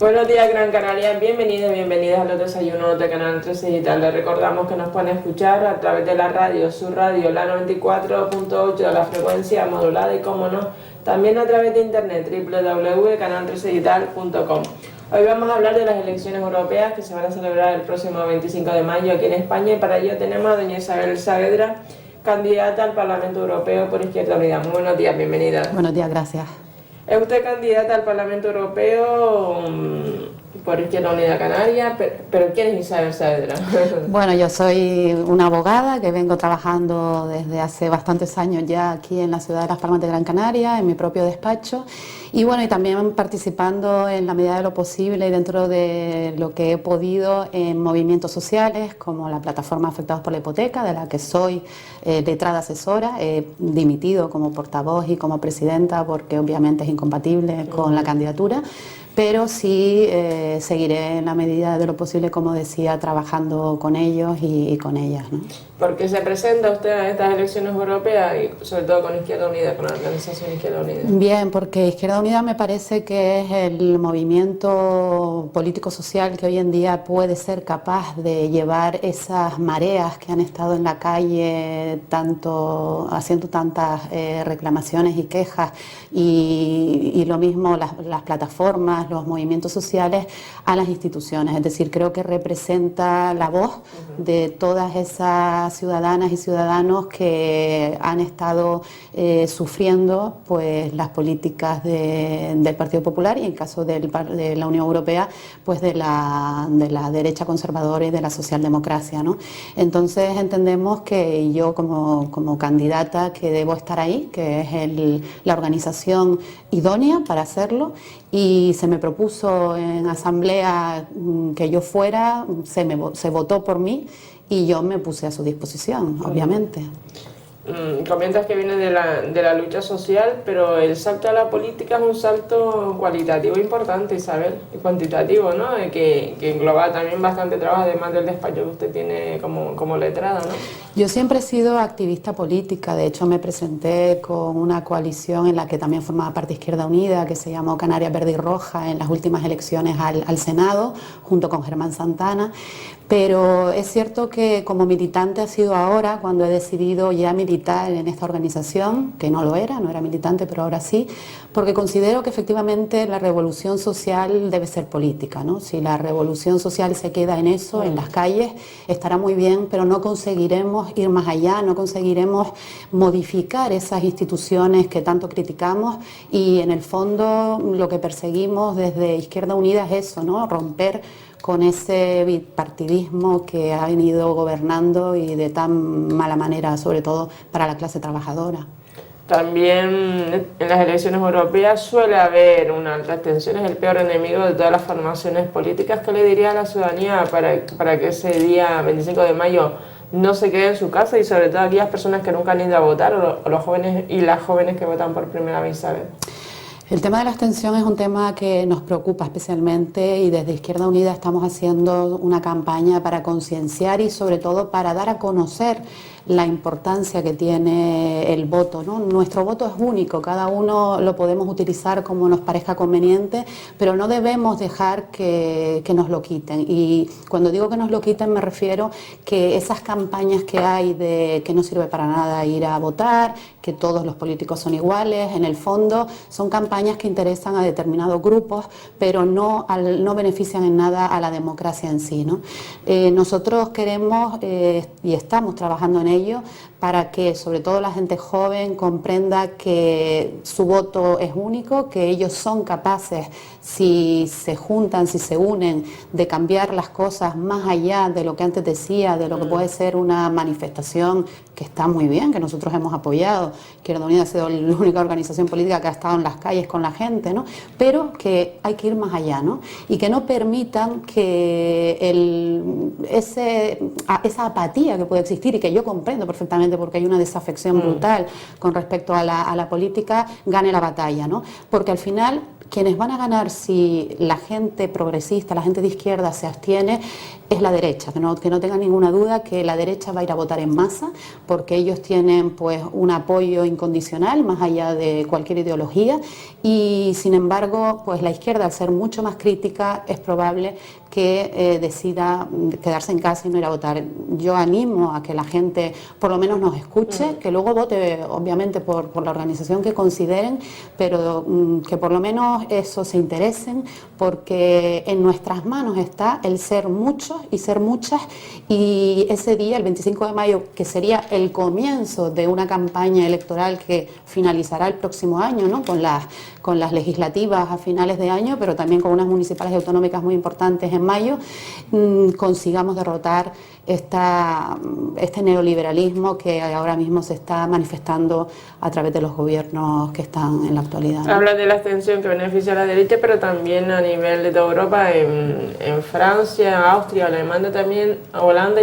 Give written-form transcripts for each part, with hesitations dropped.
Buenos días, Gran Canaria. Bienvenidos, bienvenidas a los desayunos de Canal 13 Digital. Les recordamos que nos pueden escuchar a través de la radio, su radio, la 94.8 de la frecuencia modulada y, como no, también a través de internet, www.canal13digital.com. Hoy vamos a hablar de las elecciones europeas que se van a celebrar el próximo 25 de mayo aquí en España, y para ello tenemos a doña Isabel Saavedra, candidata al Parlamento Europeo por Izquierda Unida. Muy buenos días, bienvenida. Buenos días, gracias. ¿Es usted candidata al Parlamento Europeo por Izquierda Unida Canaria? Pero ¿quién es Isabel Saavedra? Bueno, yo soy una abogada que vengo trabajando desde hace bastantes años ya aquí en la ciudad de Las Palmas de Gran Canaria, en mi propio despacho, y bueno, y también participando en la medida de lo posible y dentro de lo que he podido en movimientos sociales como la plataforma Afectados por la Hipoteca, de la que soy letrada asesora. He dimitido como portavoz y como presidenta porque obviamente es incompatible con la candidatura, pero sí seguiré en la medida de lo posible, como decía, trabajando con ellos y con ellas, ¿no? ¿Por qué se presenta usted a estas elecciones europeas y sobre todo con Izquierda Unida, con la organización Izquierda Unida? Bien, porque Izquierda Unida me parece que es el movimiento político-social que hoy en día puede ser capaz de llevar esas mareas que han estado en la calle, tanto haciendo tantas reclamaciones y quejas, y lo mismo las plataformas, los movimientos sociales, a las instituciones. Es decir, creo que representa la voz de todas esas ciudadanas y ciudadanos que han estado sufriendo pues las políticas del Partido Popular, y en caso de la Unión Europea pues de la derecha conservadora y de la socialdemocracia, ¿no? Entonces entendemos que yo como candidata que debo estar ahí, que es la organización idónea para hacerlo, y se me propuso en asamblea que yo fuera, se votó por mí y yo me puse a su disposición, obviamente. Comentas que viene de la lucha social, pero el salto a la política es un salto cualitativo importante, Isabel, y cuantitativo, ¿no? Que engloba también bastante trabajo, además del despacho que usted tiene como letrada, ¿no? Yo siempre he sido activista política. De hecho me presenté con una coalición en la que también formaba parte Izquierda Unida, que se llamó Canarias Verde y Roja, en las últimas elecciones al Senado, junto con Germán Santana. Pero es cierto que como militante ha sido ahora cuando he decidido ya militar en esta organización, que no era militante, pero ahora sí, porque considero que efectivamente la revolución social debe ser política, ¿no? Si la revolución social se queda en eso, en las calles, estará muy bien, pero no conseguiremos ir más allá, no conseguiremos modificar esas instituciones que tanto criticamos, y en el fondo lo que perseguimos desde Izquierda Unida es eso, ¿no? Romper con ese bipartidismo que ha venido gobernando y de tan mala manera, sobre todo para la clase trabajadora. También en las elecciones europeas suele haber una alta abstención, es el peor enemigo de todas las formaciones políticas. ¿Qué le diría a la ciudadanía para que ese día 25 de mayo no se quede en su casa, y sobre todo aquellas personas que nunca han ido a votar, o los jóvenes y las jóvenes que votan por primera vez, ¿saben? El tema de la abstención es un tema que nos preocupa especialmente, y desde Izquierda Unida estamos haciendo una campaña para concienciar y sobre todo para dar a conocer la importancia que tiene el voto, ¿no? Nuestro voto es único, cada uno lo podemos utilizar como nos parezca conveniente, pero no debemos dejar que nos lo quiten. Y cuando digo que nos lo quiten me refiero que esas campañas que hay de que no sirve para nada ir a votar, que todos los políticos son iguales, en el fondo son campañas que interesan a determinados grupos, pero no benefician en nada a la democracia en sí, ¿no? Nosotros queremos y estamos trabajando en ello para que sobre todo la gente joven comprenda que su voto es único, que ellos son capaces, si se juntan, si se unen, de cambiar las cosas más allá de lo que antes decía, de lo que puede ser una manifestación que está muy bien, que nosotros hemos apoyado. Izquierda Unida ha sido la única organización política que ha estado en las calles con la gente, ¿no? Pero que hay que ir más allá, ¿no? Y que no permitan que esa apatía que puede existir, y que yo comprendo perfectamente porque hay una desafección brutal con respecto a la política, gane la batalla, ¿no? Porque al final quienes van a ganar si la gente progresista, la gente de izquierda se abstiene, es la derecha, que no tengan ninguna duda que la derecha va a ir a votar en masa, porque ellos tienen pues un apoyo incondicional, más allá de cualquier ideología, y sin embargo, pues la izquierda, al ser mucho más crítica, es probable que decida quedarse en casa y no ir a votar. Yo animo a que la gente por lo menos nos escuche, que luego vote obviamente por la organización que consideren, pero que por lo menos eso se interesen, porque en nuestras manos está el ser muchos y ser muchas, y ese día, el 25 de mayo, que sería el comienzo de una campaña electoral que finalizará el próximo año, ¿no? Con las legislativas a finales de año, pero también con unas municipales y autonómicas muy importantes en mayo, consigamos derrotar este neoliberalismo que ahora mismo se está manifestando a través de los gobiernos que están en la actualidad, ¿no? Habla de la abstención que beneficia a la derecha, pero también a nivel de toda Europa, en Francia, Austria, Alemania también, Holanda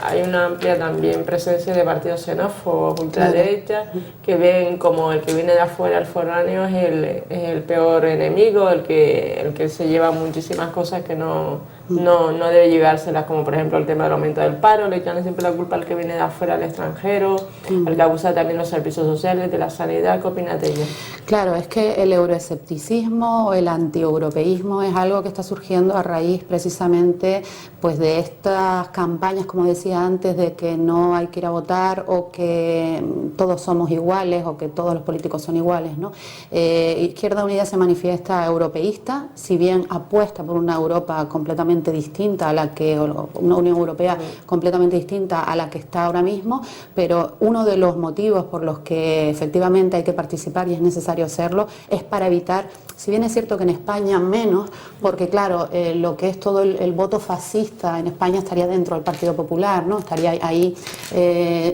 hay una amplia también presencia de partidos xenófobos, ultraderecha, que ven como el que viene de afuera, el foráneo, es el peor enemigo, el que se lleva muchísimas cosas que no debe llevárselas, como por ejemplo el tema del aumento del paro, le echan siempre la culpa al que viene de afuera, al extranjero, al que abusa también los servicios sociales, de la sanidad. ¿Qué opinas de ello? Claro, es que el euroescepticismo o el antieuropeísmo es algo que está surgiendo a raíz precisamente pues de estas campañas, como decía antes, de que no hay que ir a votar, o que todos somos iguales, o que todos los políticos son iguales, ¿no? Izquierda Unida se manifiesta europeísta, si bien apuesta por una Europa completamente distinta a la que, una Unión Europea completamente distinta a la que está ahora mismo, pero uno de los motivos por los que efectivamente hay que participar, y es necesario hacerlo, es para evitar, si bien es cierto que en España menos, porque claro, lo que es todo el voto fascista en España estaría dentro del Partido Popular, ¿no? Estaría ahí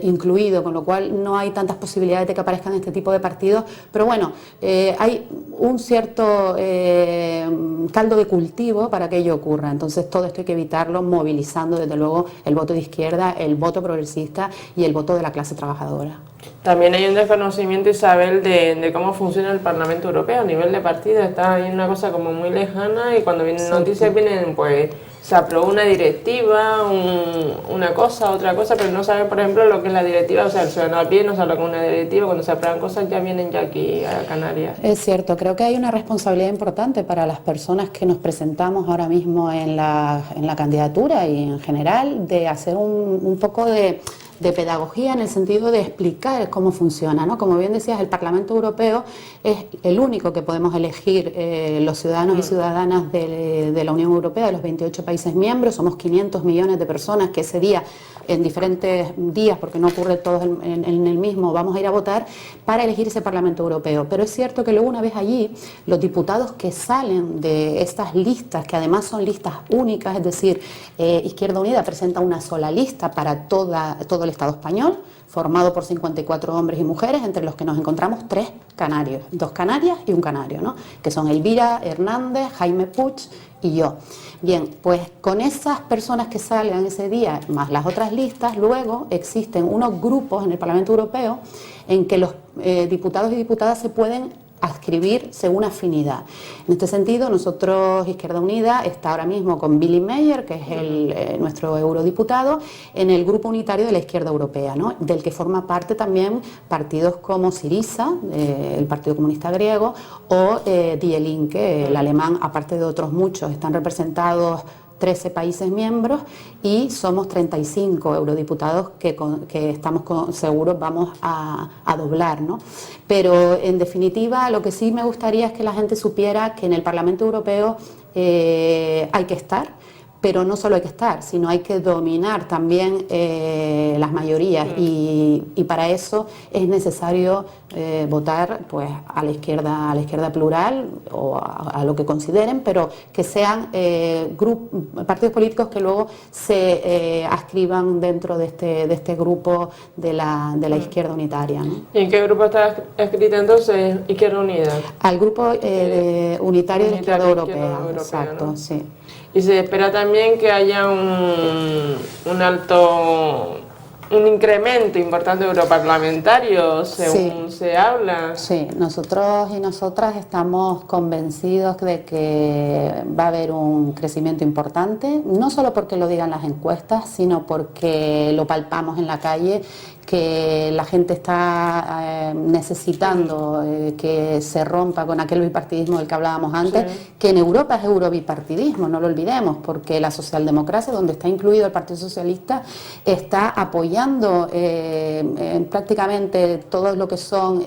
incluido, con lo cual no hay tantas posibilidades de que aparezcan este tipo de partidos, pero bueno, hay un cierto caldo de cultivo para que ello ocurra. Entonces todo esto hay que evitarlo movilizando desde luego el voto de izquierda, el voto progresista y el voto de la clase trabajadora. También hay un desconocimiento, Isabel, de cómo funciona el Parlamento Europeo a nivel de partido. Está ahí una cosa como muy lejana, y cuando vienen noticias vienen, pues, se aprobó una directiva, una cosa, otra cosa, pero no saben, por ejemplo, lo que es la directiva. O sea, el ciudadano a pie no sabe lo que es una directiva. Cuando se aprueban cosas ya vienen ya aquí a Canarias. Es cierto, creo que hay una responsabilidad importante para las personas que nos presentamos ahora mismo en la candidatura y en general, de hacer un poco de pedagogía, en el sentido de explicar cómo funciona, ¿no? Como bien decías, el Parlamento Europeo es el único que podemos elegir los ciudadanos y ciudadanas de la Unión Europea, de los 28 países miembros. Somos 500 millones de personas que ese día, en diferentes días, porque no ocurre todos en el mismo, vamos a ir a votar para elegir ese Parlamento Europeo. Pero es cierto que luego, una vez allí, los diputados que salen de estas listas, que además son listas únicas, es decir, Izquierda Unida presenta una sola lista para todo el Estado español, formado por 54 hombres y mujeres, entre los que nos encontramos 3 canarios, 2 canarias y un canario, ¿no? Que son Elvira Hernández, Jaime Puig y yo. Bien, pues con esas personas que salgan ese día, más las otras listas, luego existen unos grupos en el Parlamento Europeo en que los diputados y diputadas se pueden adscribir según afinidad. En este sentido, nosotros, Izquierda Unida, está ahora mismo con Billy Meyer, que es nuestro eurodiputado, en el grupo unitario de la izquierda europea, ¿no? Del que forma parte también partidos como Syriza, el Partido Comunista Griego, o Die Linke, el alemán, aparte de otros muchos. Están representados 13 países miembros y somos 35 eurodiputados que estamos seguros vamos a doblar, ¿no? Pero en definitiva, lo que sí me gustaría es que la gente supiera que en el Parlamento Europeo hay que estar, pero no solo hay que estar, sino hay que dominar también las mayorías, y para eso es necesario votar pues a la izquierda plural, o a lo que consideren, pero que sean partidos políticos que luego se adscriban dentro de este grupo de la izquierda unitaria, ¿no? ¿Y en qué grupo está escrita entonces Izquierda Unida? Al grupo unitario de la izquierda europea, exacto, ¿no? Sí. Y se espera también que haya un alto un incremento importante de europarlamentarios, según se habla. Sí, nosotros y nosotras estamos convencidos de que va a haber un crecimiento importante, no solo porque lo digan las encuestas, sino porque lo palpamos en la calle, que la gente está necesitando que se rompa con aquel bipartidismo del que hablábamos antes, sí, que en Europa es eurobipartidismo, no lo olvidemos, porque la socialdemocracia, donde está incluido el Partido Socialista, está apoyando prácticamente todo lo que son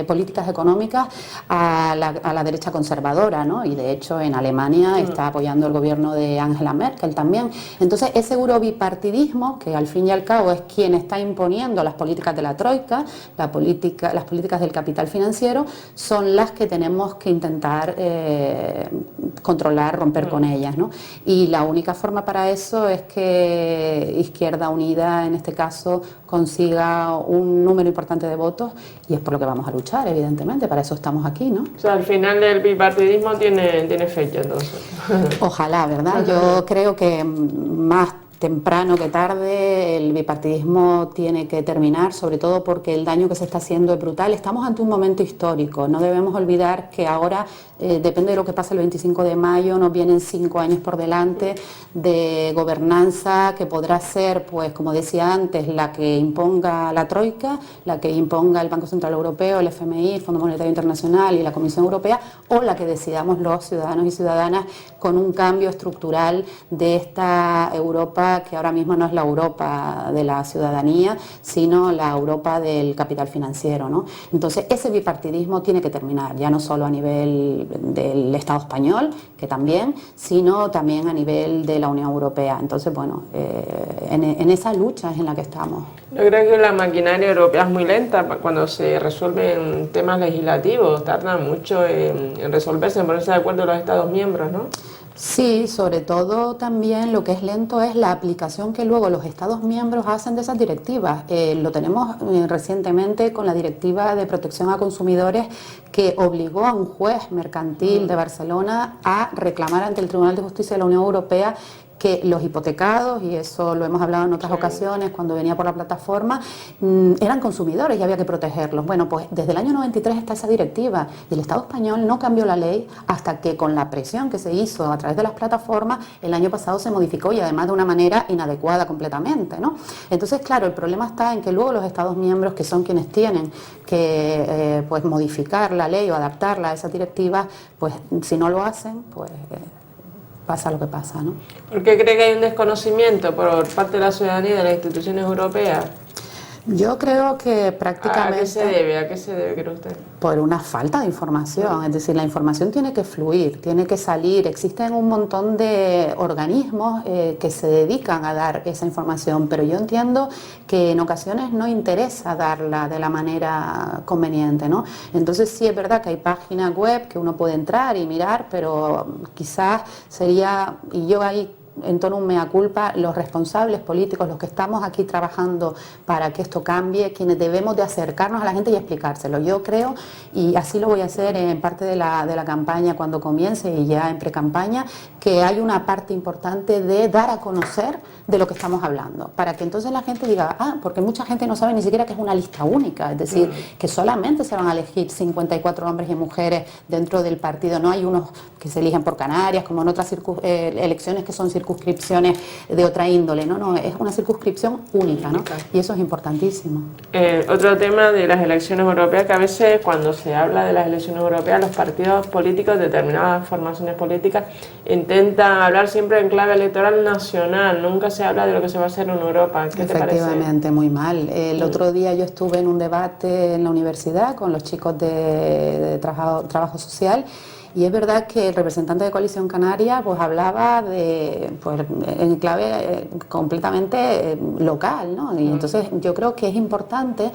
políticas económicas a la derecha conservadora, ¿no? Y de hecho en Alemania está apoyando el gobierno de Angela Merkel también. Entonces ese eurobipartidismo, que al fin y al cabo es quien está imponiendo las políticas de la troika, las políticas del capital financiero, son las que tenemos que intentar controlar, romper con ellas, ¿no? Y la única forma para eso es que Izquierda Unida, en este caso, consiga un número importante de votos, y es por lo que vamos a luchar, evidentemente, para eso estamos aquí, ¿no? O sea, al final el bipartidismo tiene fecha, entonces. Ojalá, ¿verdad? Yo creo que más temprano que tarde el bipartidismo tiene que terminar, sobre todo porque el daño que se está haciendo es brutal. Estamos ante un momento histórico, no debemos olvidar que ahora, depende de lo que pase el 25 de mayo, nos vienen 5 años por delante de gobernanza que podrá ser, pues como decía antes, la que imponga la Troika, la que imponga el Banco Central Europeo, el FMI, el Fondo Monetario Internacional y la Comisión Europea, o la que decidamos los ciudadanos y ciudadanas con un cambio estructural de esta Europa, que ahora mismo no es la Europa de la ciudadanía, sino la Europa del capital financiero, ¿no? Entonces ese bipartidismo tiene que terminar, ya no solo a nivel del Estado español, que también, sino también a nivel de la Unión Europea. Entonces, bueno, en esa lucha es en la que estamos. Yo creo que la maquinaria europea es muy lenta cuando se resuelven temas legislativos, tarda mucho en resolverse, en ponerse de acuerdo los Estados miembros, ¿no? Sí, sobre todo también lo que es lento es la aplicación que luego los Estados miembros hacen de esas directivas. Lo tenemos recientemente con la Directiva de Protección a Consumidores, que obligó a un juez mercantil de Barcelona a reclamar ante el Tribunal de Justicia de la Unión Europea que los hipotecados, y eso lo hemos hablado en otras ocasiones cuando venía por la plataforma, eran consumidores y había que protegerlos. Bueno, pues desde el año 93 está esa directiva y el Estado español no cambió la ley hasta que, con la presión que se hizo a través de las plataformas, el año pasado se modificó, y además de una manera inadecuada completamente, ¿no? Entonces, claro, el problema está en que luego los Estados miembros, que son quienes tienen que pues modificar la ley o adaptarla a esa directiva, pues si no lo hacen, pues pasa lo que pasa, ¿no? ¿Por qué cree que hay un desconocimiento por parte de la ciudadanía y de las instituciones europeas? Yo creo que prácticamente... ¿A qué se debe, cree usted? Por una falta de información, es decir, la información tiene que fluir, tiene que salir. Existen un montón de organismos que se dedican a dar esa información, pero yo entiendo que en ocasiones no interesa darla de la manera conveniente, ¿no? Entonces sí es verdad que hay páginas web que uno puede entrar y mirar, pero quizás sería, y yo ahí en tono un mea culpa, los responsables políticos, los que estamos aquí trabajando para que esto cambie, quienes debemos de acercarnos a la gente y explicárselo. Yo creo, y así lo voy a hacer en parte de la campaña cuando comience y ya en pre-campaña, que hay una parte importante de dar a conocer de lo que estamos hablando, para que entonces la gente diga, porque mucha gente no sabe ni siquiera que es una lista única, es decir, que solamente se van a elegir 54 hombres y mujeres dentro del partido, no hay unos que se eligen por Canarias, como en otras elecciones que son circunscripciones de otra índole, no, es una circunscripción única, ¿no? Y eso es importantísimo. Otro tema de las elecciones europeas, que a veces cuando se habla de las elecciones europeas, los partidos políticos, determinadas formaciones políticas, intentan hablar siempre en clave electoral nacional, nunca se habla de lo que se va a hacer en Europa. ¿Qué te parece? Efectivamente, muy mal. El otro día yo estuve en un debate en la universidad con los chicos de trabajo social, y es verdad que el representante de Coalición Canaria pues hablaba en clave completamente local, ¿no? Y entonces yo creo que es importante,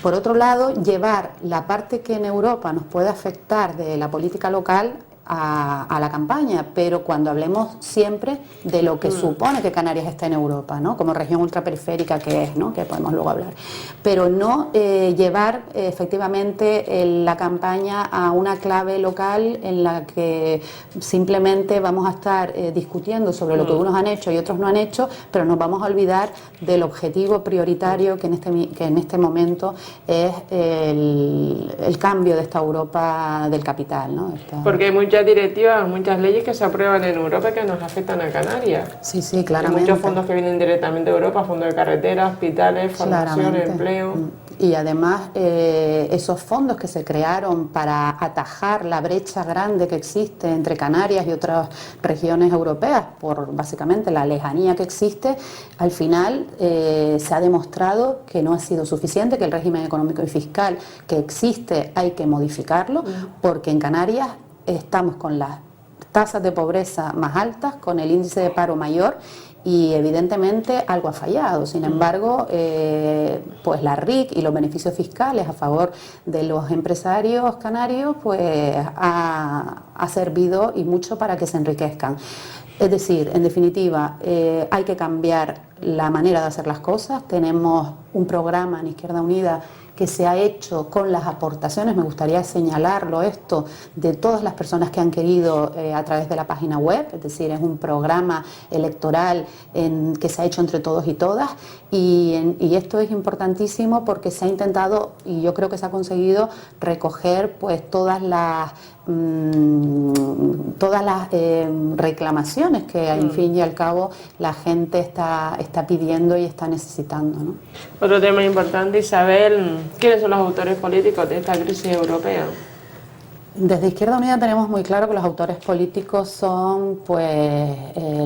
por otro lado, llevar la parte que en Europa nos puede afectar de la política local a la campaña, pero cuando hablemos siempre de lo que supone que Canarias está en Europa, ¿no? Como región ultraperiférica que es, ¿no? Que podemos luego hablar, pero no llevar efectivamente la campaña a una clave local en la que simplemente vamos a estar discutiendo sobre lo que unos han hecho y otros no han hecho, pero nos vamos a olvidar del objetivo prioritario que en este momento es el cambio de esta Europa del capital, ¿no? Porque hay muchas directivas, muchas leyes que se aprueban en Europa que nos afectan a Canarias. Sí, sí, claramente. Hay muchos fondos que vienen directamente de Europa, fondos de carreteras, hospitales, formación, Claramente. empleo. Y además esos fondos que se crearon para atajar la brecha grande que existe entre Canarias y otras regiones europeas, por básicamente la lejanía que existe, al final se ha demostrado que no ha sido suficiente, que el régimen económico y fiscal que existe hay que modificarlo, porque en Canarias estamos con las tasas de pobreza más altas, con el índice de paro mayor, y evidentemente algo ha fallado. Sin embargo, pues la RIC y los beneficios fiscales a favor de los empresarios canarios pues ha servido y mucho para que se enriquezcan. Es decir, en definitiva, hay que cambiar la manera de hacer las cosas. Tenemos un programa en Izquierda Unida que se ha hecho con las aportaciones, me gustaría señalarlo esto, de todas las personas que han querido a través de la página web, es decir, es un programa electoral que se ha hecho entre todos y todas, y esto es importantísimo porque se ha intentado, y yo creo que se ha conseguido, recoger pues todas las reclamaciones que al fin y al cabo la gente está pidiendo y está necesitando, ¿no? Otro tema importante, Isabel, ¿quiénes son los autores políticos de esta crisis europea? Desde Izquierda Unida tenemos muy claro que los autores políticos son pues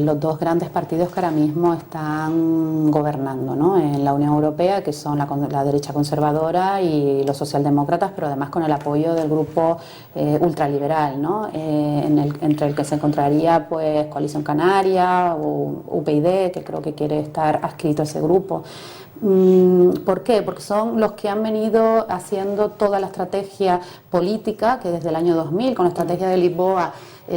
los dos grandes partidos que ahora mismo están gobernando, ¿no? En la Unión Europea, que son la derecha conservadora y los socialdemócratas, pero además con el apoyo del grupo ultraliberal, ¿no? Entre el que se encontraría pues Coalición Canaria o UPyD, que creo que quiere estar adscrito a ese grupo. ¿Por qué? Porque son los que han venido haciendo toda la estrategia política que desde el año 2000, con la estrategia de Lisboa,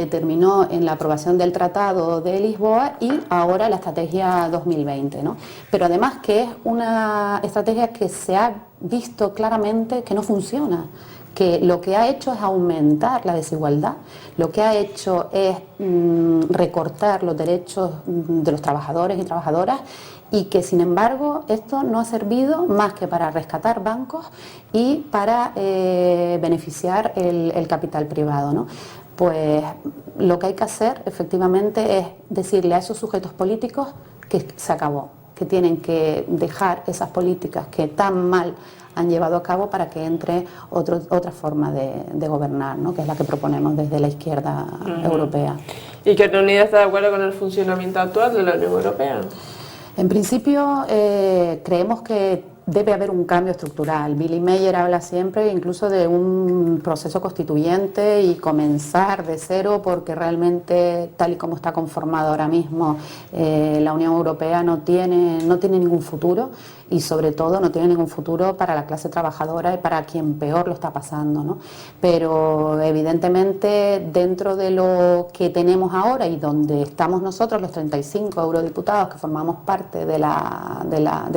terminó en la aprobación del Tratado de Lisboa y ahora la estrategia 2020, ¿no? Pero además que es una estrategia que se ha visto claramente que no funciona, que lo que ha hecho es aumentar la desigualdad, lo que ha hecho es recortar los derechos de los trabajadores y trabajadoras, y que sin embargo esto no ha servido más que para rescatar bancos y para beneficiar el capital privado, ¿no? Pues lo que hay que hacer efectivamente es decirle a esos sujetos políticos que se acabó, que tienen que dejar esas políticas que tan mal han llevado a cabo para que entre otra forma de gobernar, ¿no? Que es la que proponemos desde la izquierda europea. ¿Y Izquierda Unida está de acuerdo con el funcionamiento actual de la Unión Europea? En principio creemos que debe haber un cambio estructural. Billy Meyer habla siempre incluso de un proceso constituyente y comenzar de cero, porque realmente tal y como está conformado ahora mismo la Unión Europea no tiene ningún futuro, y sobre todo no tiene ningún futuro para la clase trabajadora y para quien peor lo está pasando, ¿no? Pero evidentemente dentro de lo que tenemos ahora y donde estamos nosotros, los 35 eurodiputados que formamos parte del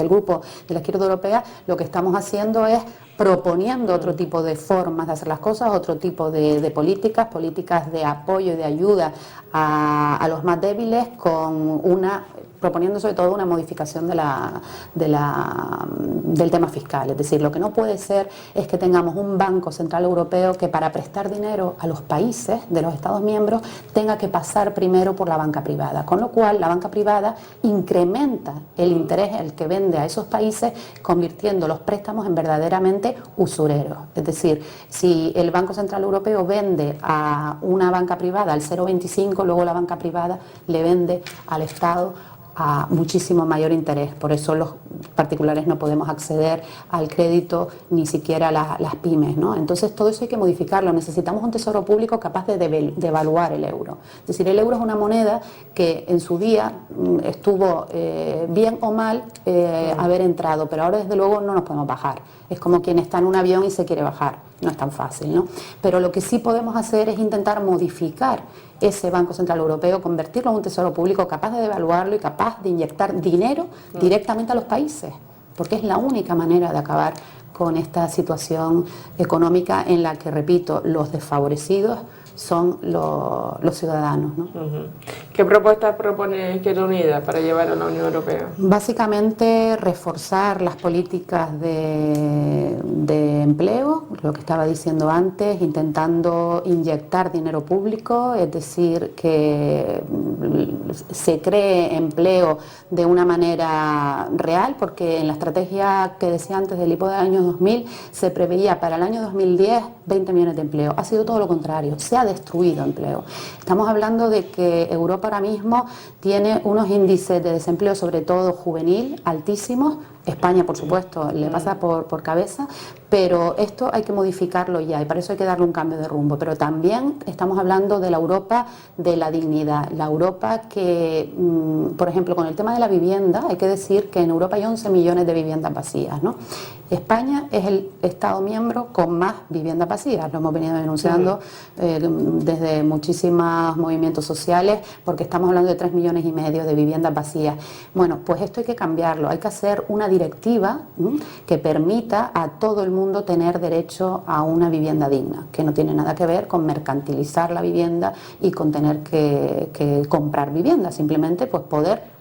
grupo de la izquierda europea, lo que estamos haciendo es proponiendo otro tipo de formas de hacer las cosas, otro tipo de políticas de apoyo y de ayuda a los más débiles, proponiendo sobre todo una modificación del tema fiscal. Es decir, lo que no puede ser es que tengamos un Banco Central Europeo que para prestar dinero a los países de los Estados miembros tenga que pasar primero por la banca privada, con lo cual la banca privada incrementa el interés al que vende a esos países, convirtiendo los préstamos en verdaderamente usureros. Es decir, si el Banco Central Europeo vende a una banca privada al 0,25, luego la banca privada le vende al Estado a muchísimo mayor interés. Por eso los particulares no podemos acceder al crédito, ni siquiera las pymes, ¿no? Entonces todo eso hay que modificarlo. Necesitamos un tesoro público capaz de devaluar el euro. Es decir, el euro es una moneda que en su día estuvo bien o mal haber entrado, pero ahora desde luego no nos podemos bajar. Es como quien está en un avión y se quiere bajar. no es tan fácil, ¿no? Pero lo que sí podemos hacer es intentar modificar ese Banco Central Europeo, convertirlo en un tesoro público capaz de devaluarlo y capaz de inyectar dinero directamente a los países, porque es la única manera de acabar con esta situación económica en la que, repito, los desfavorecidos son los ciudadanos, ¿no? ¿Qué propuestas propone Izquierda Unida para llevar a la Unión Europea? Básicamente reforzar las políticas de empleo, lo que estaba diciendo antes, intentando inyectar dinero público, es decir, que se cree empleo de una manera real, porque en la estrategia que decía antes del IPO del año 2000 se preveía para el año 2010 20 millones de empleo. Ha sido todo lo contrario, se ha destruido empleo. Estamos hablando de que Europa ahora mismo tiene unos índices de desempleo, sobre todo juvenil, altísimos. España, por supuesto, le pasa por cabeza, pero esto hay que modificarlo ya y para eso hay que darle un cambio de rumbo. Pero también estamos hablando de la Europa de la dignidad, la Europa que, por ejemplo, con el tema de la vivienda, hay que decir que en Europa hay 11 millones de viviendas vacías, ¿no? España es el Estado miembro con más viviendas vacías, lo hemos venido denunciando desde muchísimos movimientos sociales, porque estamos hablando de 3,5 millones de viviendas vacías. Bueno, pues esto hay que cambiarlo, hay que hacer una directiva que permita a todo el mundo tener derecho a una vivienda digna, que no tiene nada que ver con mercantilizar la vivienda y con tener que comprar vivienda, simplemente pues poder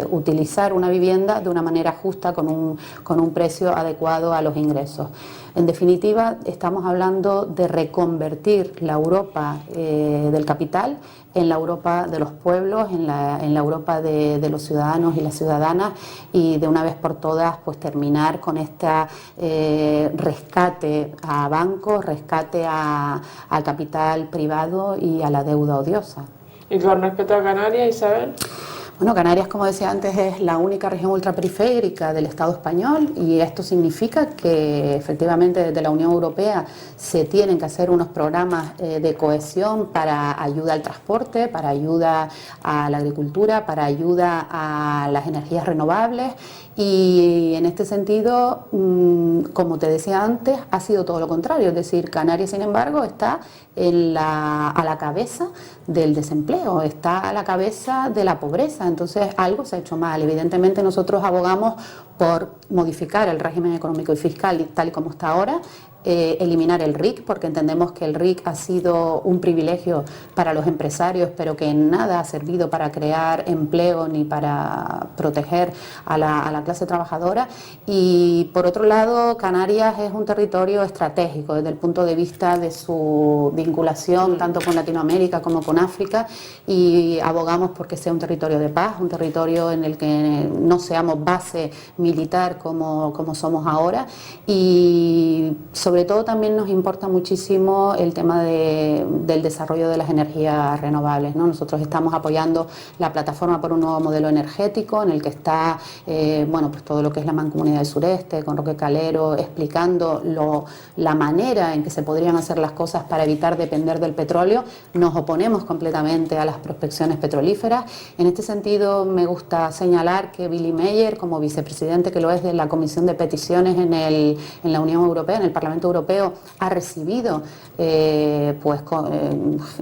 utilizar una vivienda de una manera justa con un precio adecuado a los ingresos. En definitiva, estamos hablando de reconvertir la Europa del capital en la Europa de los pueblos, en la Europa de los ciudadanos y las ciudadanas, y de una vez por todas pues terminar con este rescate a bancos, rescate al capital privado y a la deuda odiosa. ¿Y con respecto a Canarias, Isabel? Bueno, Canarias, como decía antes, es la única región ultraperiférica del Estado español y esto significa que efectivamente desde la Unión Europea se tienen que hacer unos programas de cohesión para ayuda al transporte, para ayuda a la agricultura, para ayuda a las energías renovables y en este sentido, como te decía antes, ha sido todo lo contrario, es decir, Canarias, sin embargo, está a la cabeza del desempleo, está a la cabeza de la pobreza. Entonces algo se ha hecho mal. Evidentemente nosotros abogamos por modificar el régimen económico y fiscal tal y como está ahora, eliminar el RIC, porque entendemos que el RIC ha sido un privilegio para los empresarios, pero que en nada ha servido para crear empleo ni para proteger a la clase trabajadora. Y por otro lado, Canarias es un territorio estratégico desde el punto de vista de su vinculación tanto con Latinoamérica como con África, y abogamos porque sea un territorio de paz, un territorio en el que no seamos base militar como somos ahora, y sobre todo también nos importa muchísimo el tema del desarrollo de las energías renovables, ¿no? Nosotros estamos apoyando la plataforma por un nuevo modelo energético en el que está bueno, pues todo lo que es la Mancomunidad del Sureste, con Roque Calero, explicando la manera en que se podrían hacer las cosas para evitar depender del petróleo. Nos oponemos completamente a las prospecciones petrolíferas. En este sentido me gusta señalar que Billy Meyer, como vicepresidente que lo es de la Comisión de Peticiones en la Unión Europea, en el Parlamento Europeo, ha recibido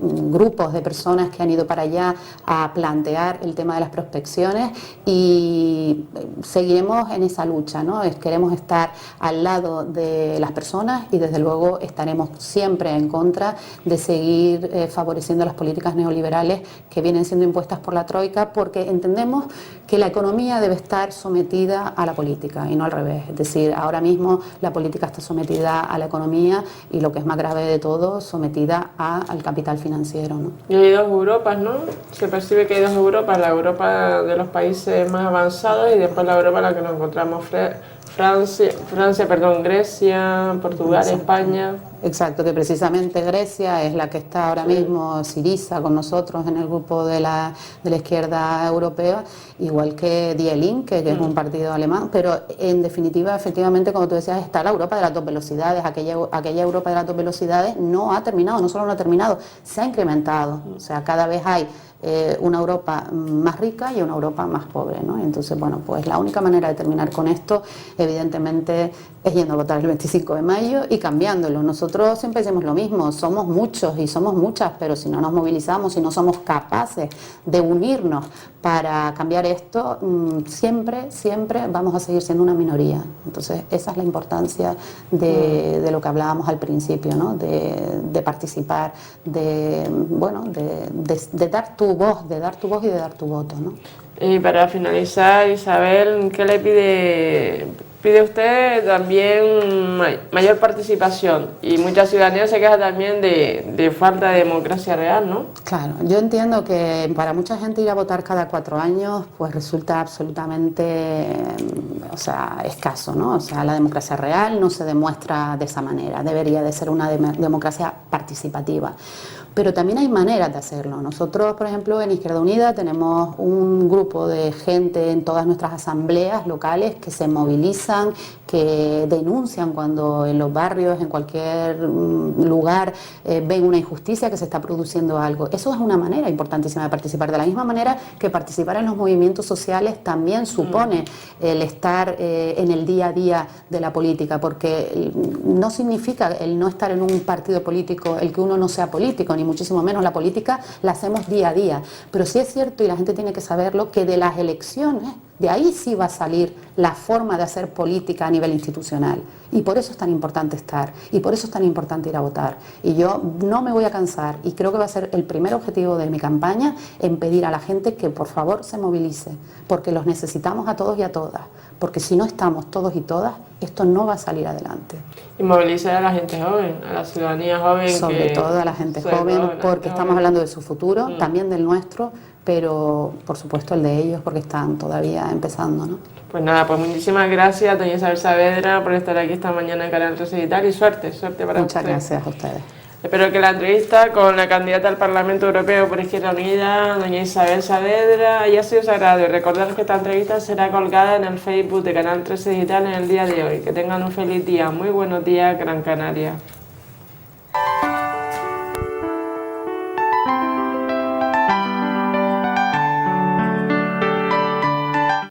grupos de personas que han ido para allá a plantear el tema de las prospecciones y seguiremos en esa lucha, ¿no? Queremos estar al lado de las personas y desde luego estaremos siempre en contra de seguir favoreciendo las políticas neoliberales que vienen siendo impuestas por la Troika, porque entendemos que la economía debe estar sometida a la política y no al revés. Es decir, ahora mismo la política está sometida a la economía y, lo que es más grave de todo, sometida al capital financiero, ¿no? Y hay dos Europas, ¿no? Se percibe que hay dos Europas, la Europa de los países más avanzados y después la Europa en la que nos encontramos Grecia, Portugal, Exacto. España. Exacto, que precisamente Grecia es la que está ahora mismo, Syriza, con nosotros en el grupo de la izquierda europea, igual que Die Linke, que es un partido alemán, pero en definitiva, efectivamente, como tú decías, está la Europa de las dos velocidades. Aquella Europa de las dos velocidades no ha terminado, no solo no ha terminado, se ha incrementado. O sea, cada vez hay una Europa más rica y una Europa más pobre, ¿no? Entonces, bueno, pues la única manera de terminar con esto, evidentemente, es yendo a votar el 25 de mayo y cambiándolo. Nosotros nosotros siempre decimos lo mismo, somos muchos y somos muchas, pero si no nos movilizamos, si no somos capaces de unirnos para cambiar esto, siempre vamos a seguir siendo una minoría. Entonces esa es la importancia de lo que hablábamos al principio, ¿no? De participar, de dar tu voz, y de dar tu voto, ¿no? Y para finalizar, Isabel, ¿qué le pide usted? También mayor participación, y mucha ciudadanía se queja también de falta de democracia real, ¿no? Claro, yo entiendo que para mucha gente ir a votar cada 4 años pues resulta absolutamente, escaso, ¿no? O sea, la democracia real no se demuestra de esa manera, debería de ser una democracia participativa. Pero también hay maneras de hacerlo. Nosotros, por ejemplo, en Izquierda Unida tenemos un grupo de gente en todas nuestras asambleas locales que se movilizan, que denuncian cuando en los barrios, en cualquier lugar, ven una injusticia, que se está produciendo algo. Eso es una manera importantísima de participar. De la misma manera que participar en los movimientos sociales también supone el estar en el día a día de la política, porque no significa el no estar en un partido político el que uno no sea político, ni muchísimo menos. La política la hacemos día a día, pero sí es cierto, y la gente tiene que saberlo, que de las elecciones, de ahí sí va a salir la forma de hacer política a nivel institucional, y por eso es tan importante estar, y por eso es tan importante ir a votar. Y yo no me voy a cansar, y creo que va a ser el primer objetivo de mi campaña, en pedir a la gente que por favor se movilice, porque los necesitamos a todos y a todas, porque si no estamos todos y todas, esto no va a salir adelante. Y movilizar a la gente joven, a la ciudadanía joven. Sobre todo a la gente joven, porque estamos hablando de su futuro, también del nuestro, pero por supuesto el de ellos, porque están todavía empezando, ¿no? Pues nada, pues muchísimas gracias, doña Isabel Saavedra, por estar aquí esta mañana en Canal 13 Digital, y suerte para Muchas usted. gracias a ustedes. Espero que la entrevista con la candidata al Parlamento Europeo por Izquierda Unida, doña Isabel Saavedra, haya sido os agrade. Y recordad que esta entrevista será colgada en el Facebook de Canal 13 Digital en el día de hoy. Que tengan un feliz día. Muy buenos días, Gran Canaria.